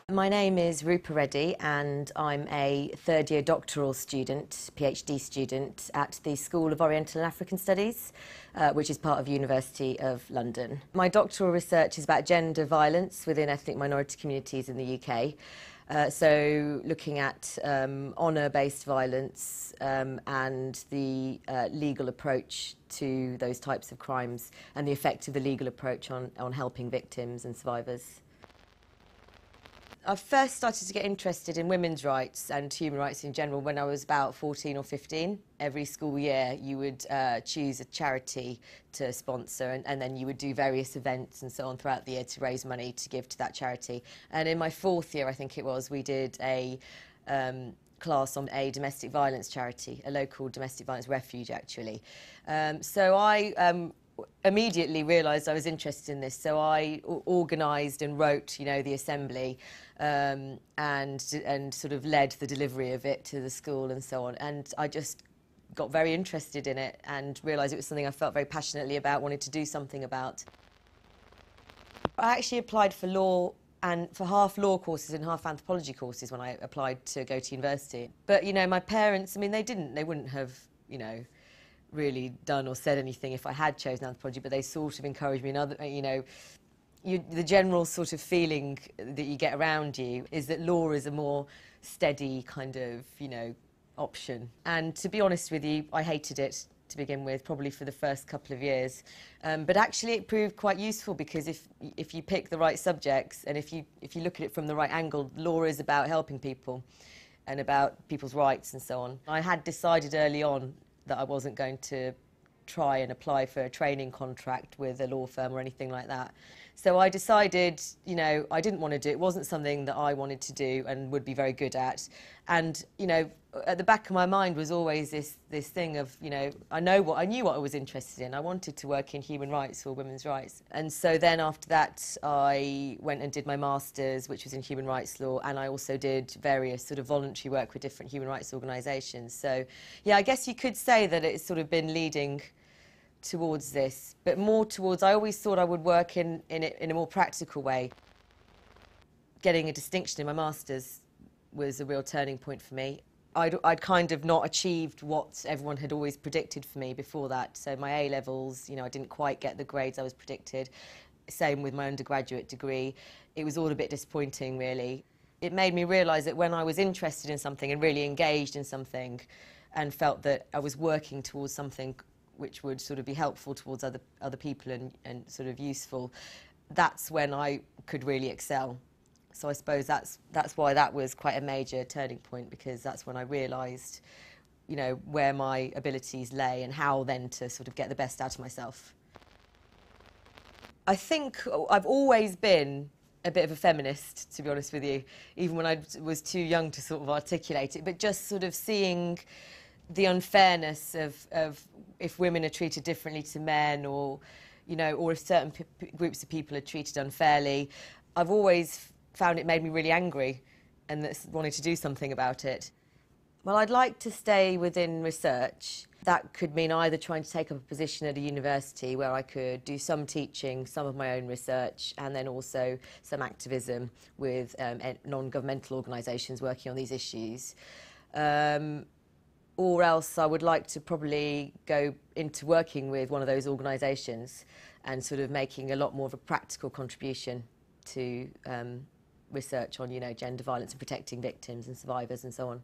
My name is Rupa and I'm a third-year doctoral student, PhD student, at the School of Oriental and African Studies, which is part of University of London. My doctoral research is about gender violence within ethnic minority communities in the UK. So looking at honour-based violence and the legal approach to those types of crimes and the effect of the legal approach on helping victims and survivors. I first started to get interested in women's rights and human rights in general when I was about 14 or 15. Every school year you would choose a charity to sponsor and then you would do various events and so on throughout the year to raise money to give to that charity. And in my fourth year, I think it was, we did a class on a domestic violence charity, a local domestic violence refuge actually. So I immediately realised I was interested in this, so I organised and wrote, the assembly and sort of led the delivery of it to the school and so on. And I just got very interested in it and realised it was something I felt very passionately about, wanted to do something about. I actually applied for law and for half law courses and half anthropology courses when I applied to go to university. But, my parents, they wouldn't have, really done or said anything if I had chosen anthropology, but they sort of encouraged me in other, the general sort of feeling that you get around you is that law is a more steady kind of, option. And to be honest with you, I hated it to begin with, probably for the first couple of years. But actually it proved quite useful because if you pick the right subjects and if you look at it from the right angle, law is about helping people and about people's rights and so on. I had decided early on that I wasn't going to try and apply for a training contract with a law firm or anything like that. So I decided, I didn't want to do it. It wasn't something that I wanted to do and would be very good at. And, at the back of my mind was always this thing of, I knew what I was interested in. I wanted to work in human rights or women's rights. And so then after that, I went and did my master's, which was in human rights law, and I also did various sort of voluntary work with different human rights organisations. So, yeah, I guess you could say that it's sort of been leading towards this, but more towards, I always thought I would work in it in a more practical way. Getting a distinction in my master's was a real turning point for me. I'd kind of not achieved what everyone had always predicted for me before that. So my A-levels, I didn't quite get the grades I was predicted. Same with my undergraduate degree. It was all a bit disappointing, really. It made me realise that when I was interested in something and really engaged in something and felt that I was working towards something which would sort of be helpful towards other people and sort of useful, that's when I could really excel. So I suppose that's why that was quite a major turning point, because that's when I realised, where my abilities lay and how then to sort of get the best out of myself. I think I've always been a bit of a feminist, to be honest with you, even when I was too young to sort of articulate it, but just sort of seeing the unfairness of if women are treated differently to men, or if certain groups of people are treated unfairly. I've always found it made me really angry and wanted to do something about it. Well, I'd like to stay within research. That could mean either trying to take up a position at a university where I could do some teaching, some of my own research, and then also some activism with non-governmental organisations working on these issues. Or else I would like to probably go into working with one of those organisations and sort of making a lot more of a practical contribution to research on, gender violence and protecting victims and survivors and so on.